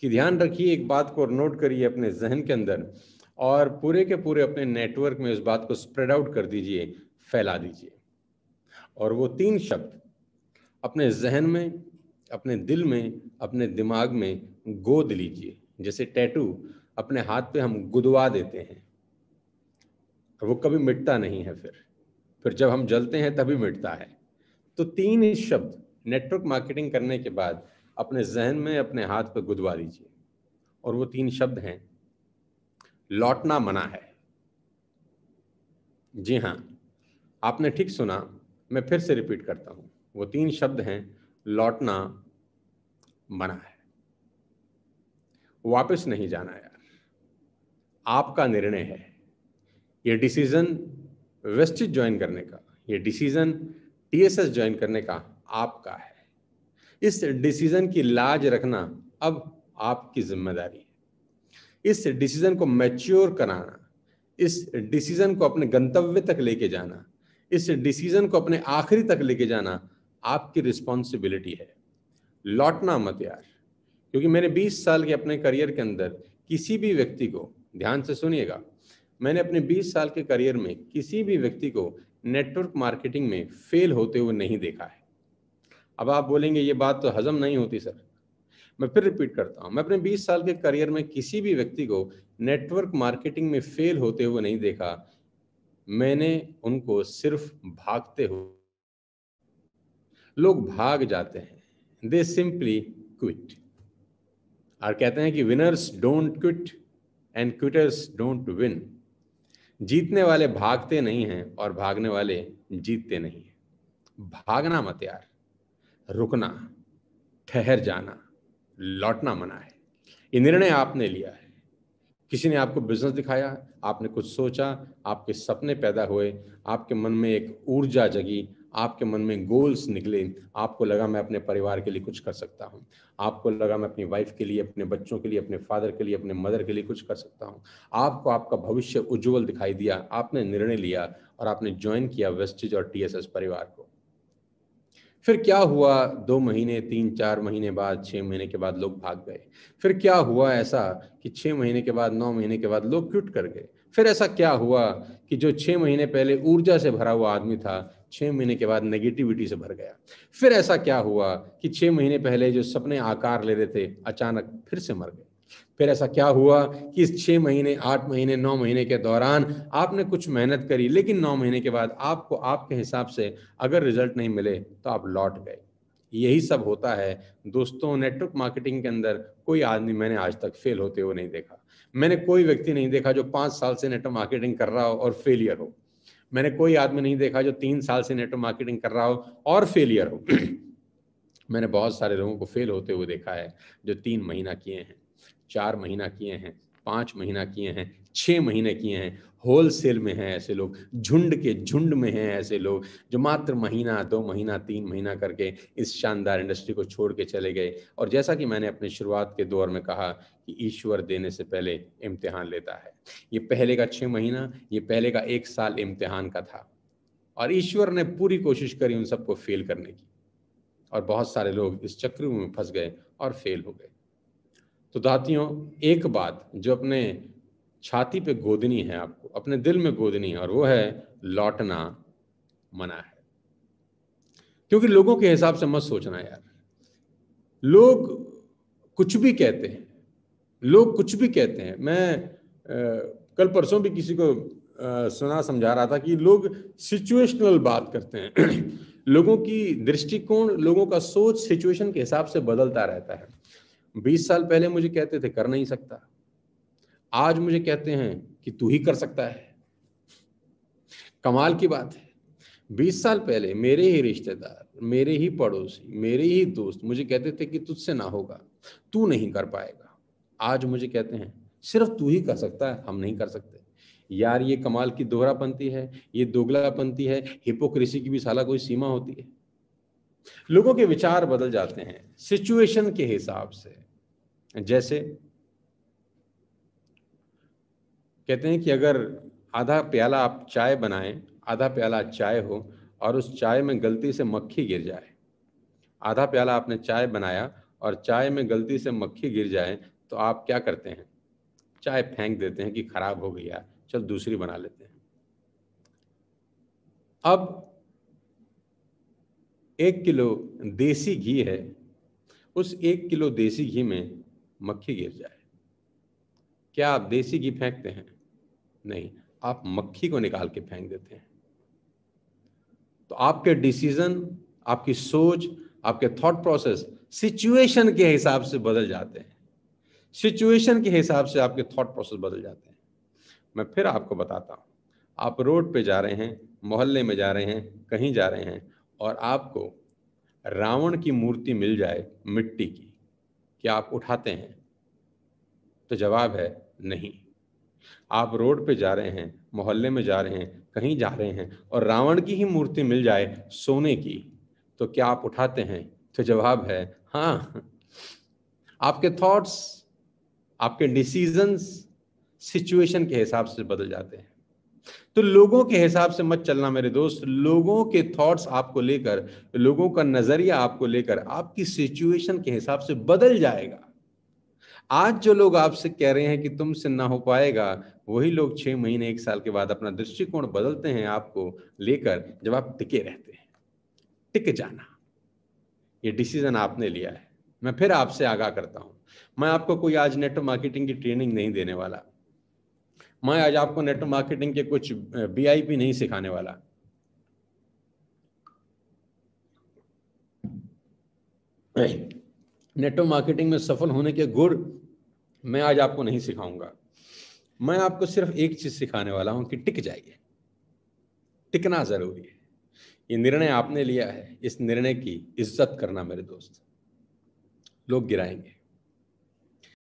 कि ध्यान रखिए, एक बात को नोट करिए अपने जहन के अंदर और पूरे के पूरे अपने नेटवर्क में उस बात को स्प्रेड आउट कर दीजिए, फैला दीजिए। और वो 3 शब्द अपने जहन में, अपने दिल में, अपने दिमाग में गोद लीजिए। जैसे टैटू अपने हाथ पे हम गुदवा देते हैं, वो कभी मिटता नहीं है, फिर जब हम जलते हैं तभी मिटता है। तो 3 शब्द नेटवर्क मार्केटिंग करने के बाद अपने जहन में, अपने हाथ पे गुदवा लीजिए। और वो 3 शब्द हैं, लौटना मना है। जी हाँ, आपने ठीक सुना, मैं फिर से रिपीट करता हूँ। वो 3 शब्द हैं, लौटना मना है। वापस नहीं जाना यार, आपका निर्णय है। ये डिसीजन वेस्टेज ज्वाइन करने का, ये डिसीजन टीएसएस ज्वाइन करने का आपका है। इस डिसीजन की लाज रखना अब आपकी जिम्मेदारी है। इस डिसीजन को मैच्योर कराना, इस डिसीजन को अपने गंतव्य तक लेके जाना, इस डिसीजन को अपने आखिरी तक लेके जाना आपकी रिस्पॉन्सिबिलिटी है। लौटना मत यार, क्योंकि मैंने 20 साल के अपने करियर के अंदर किसी भी व्यक्ति को, ध्यान से सुनिएगा, मैंने अपने 20 साल के करियर में किसी भी व्यक्ति को नेटवर्क मार्केटिंग में फेल होते हुए नहीं देखा है। अब आप बोलेंगे ये बात तो हजम नहीं होती सर। मैं फिर रिपीट करता हूं, मैं अपने 20 साल के करियर में किसी भी व्यक्ति को नेटवर्क मार्केटिंग में फेल होते हुए नहीं देखा। मैंने उनको सिर्फ भागते हुए, लोग भाग जाते हैं, दे सिंपली क्विट। और कहते हैं कि winners don't quit and quitters don't win. जीतने वाले भागते नहीं हैं और भागने वाले जीतते नहीं हैं। भागना मत यार, रुकना, ठहर जाना, लौटना मना है। ये निर्णय आपने लिया है। किसी ने आपको बिजनेस दिखाया, आपने कुछ सोचा, आपके सपने पैदा हुए, आपके मन में एक ऊर्जा जगी, आपके मन में गोल्स निकले, आपको लगा मैं अपने परिवार के लिए कुछ कर सकता हूँ, आपको लगा मैं अपनी वाइफ के लिए, अपने बच्चों के लिए, अपने फादर के लिए, अपने मदर के लिए कुछ कर सकता हूँ। आपको आपका भविष्य उज्जवल दिखाई दिया, आपने निर्णय लिया और आपने ज्वाइन किया वेस्टेज और टीएसएस परिवार को। फिर क्या हुआ, 2 महीने, 3-4 महीने बाद, 6 महीने के बाद लोग भाग गए। फिर क्या हुआ ऐसा कि 6 महीने के बाद, 9 महीने के बाद लोग क्विट कर गए। फिर ऐसा क्या हुआ कि जो 6 महीने पहले ऊर्जा से भरा हुआ आदमी था, 6 महीने के बाद नेगेटिविटी से भर गया। फिर ऐसा क्या हुआ कि 6 महीने पहले जो सपने आकार ले रहे थे, अचानक फिर से मर गए। फिर ऐसा क्या हुआ कि इस 6 महीने, 8 महीने, 9 महीने के दौरान आपने कुछ मेहनत करी, लेकिन 9 महीने के बाद आपको आपके हिसाब से अगर रिजल्ट नहीं मिले तो आप लौट गए। यही सब होता है दोस्तों। नेटवर्क मार्केटिंग के अंदर कोई आदमी मैंने आज तक फेल होते हुए नहीं देखा। मैंने कोई व्यक्ति नहीं देखा जो 5 साल से नेटवर्क मार्केटिंग कर रहा हो और फेलियर हो। मैंने कोई आदमी नहीं देखा जो 3 साल से नेटवर्क मार्केटिंग कर रहा हो और फेलियर हो। मैंने बहुत सारे लोगों को फेल होते हुए देखा है, जो 3 महीना किए हैं, 4 महीना किए हैं, 5 महीना किए हैं, 6 महीने किए हैं। होलसेल में हैं ऐसे लोग, झुंड के झुंड में हैं ऐसे लोग जो मात्र महीना, 2 महीना, 3 महीना करके इस शानदार इंडस्ट्री को छोड़ के चले गए। और जैसा कि मैंने अपने शुरुआत के दौर में कहा कि ईश्वर देने से पहले इम्तिहान लेता है। ये पहले का 6 महीना, ये पहले का 1 साल इम्तिहान का था और ईश्वर ने पूरी कोशिश करी उन सबको फेल करने की। और बहुत सारे लोग इस चक्र में फंस गए और फेल हो गए। तो दातियों, एक बात जो अपने छाती पे गोदनी है, आपको अपने दिल में गोदनी है, और वो है लौटना मना है। क्योंकि लोगों के हिसाब से मत सोचना यार। लोग कुछ भी कहते हैं, लोग कुछ भी कहते हैं। मैं कल परसों भी किसी को सुना समझा रहा था कि लोग सिचुएशनल बात करते हैं। लोगों की दृष्टिकोण, लोगों का सोच सिचुएशन के हिसाब से बदलता रहता है। 20 साल पहले मुझे कहते थे कर नहीं सकता, आज मुझे कहते हैं कि तू ही कर सकता है। कमाल की बात है, 20 साल पहले मेरे ही रिश्तेदार, मेरे ही पड़ोसी, मेरे ही दोस्त मुझे कहते थे कि तुझसे ना होगा, तू नहीं कर पाएगा। आज मुझे कहते हैं सिर्फ तू ही कर सकता है, हम नहीं कर सकते। यार ये कमाल की दोहरापंथी है, ये दोगलापंथी है, हिपोक्रेसी की भी साला कोई सीमा होती है। लोगों के विचार बदल जाते हैं सिचुएशन के हिसाब से। जैसे कहते हैं कि अगर आधा प्याला आप चाय बनाएं, आधा प्याला चाय हो और उस चाय में गलती से मक्खी गिर जाए, आधा प्याला आपने चाय बनाया और चाय में गलती से मक्खी गिर जाए तो आप क्या करते हैं? चाय फेंक देते हैं कि खराब हो गई यार, चल दूसरी बना लेते हैं। अब 1 किलो देसी घी है, उस 1 किलो देसी घी में मक्खी गिर जाए, क्या आप देसी घी फेंकते हैं? नहीं, आप मक्खी को निकाल के फेंक देते हैं। तो आपके डिसीजन, आपकी सोच, आपके थॉट प्रोसेस सिचुएशन के हिसाब से बदल जाते हैं। सिचुएशन के हिसाब से आपके थॉट प्रोसेस बदल जाते हैं। मैं फिर आपको बताता हूँ, आप रोड पे जा रहे हैं, मोहल्ले में जा रहे हैं, कहीं जा रहे हैं और आपको रावण की मूर्ति मिल जाए मिट्टी की, क्या आप उठाते हैं? तो जवाब है नहीं। आप रोड पे जा रहे हैं, मोहल्ले में जा रहे हैं, कहीं जा रहे हैं और रावण की ही मूर्ति मिल जाए सोने की, तो क्या आप उठाते हैं? तो जवाब है हाँ। आपके थॉट्स, आपके डिसीजंस सिचुएशन के हिसाब से बदल जाते हैं। तो लोगों के हिसाब से मत चलना मेरे दोस्त। लोगों के थॉट्स आपको लेकर, लोगों का नजरिया आपको लेकर आपकी सिचुएशन के हिसाब से बदल जाएगा। आज जो लोग आपसे कह रहे हैं कि तुमसे ना हो पाएगा, वही लोग 6 महीने 1 साल के बाद अपना दृष्टिकोण बदलते हैं आपको लेकर, जब आप टिके रहते हैं। टिक जाना, ये डिसीजन आपने लिया है। मैं फिर आपसे आगाह करता हूं, मैं आपको कोई आज नेटवर्क मार्केटिंग की ट्रेनिंग नहीं देने वाला। मैं आज आपको नेटवर्क मार्केटिंग के कुछ VIP नहीं सिखाने वाला। नेटवर्क मार्केटिंग में सफल होने के गुर मैं आज आपको नहीं सिखाऊंगा। मैं आपको सिर्फ एक चीज सिखाने वाला हूं कि टिक जाइए। टिकना जरूरी है। ये निर्णय आपने लिया है, इस निर्णय की इज्जत करना मेरे दोस्त। लोग गिराएंगे,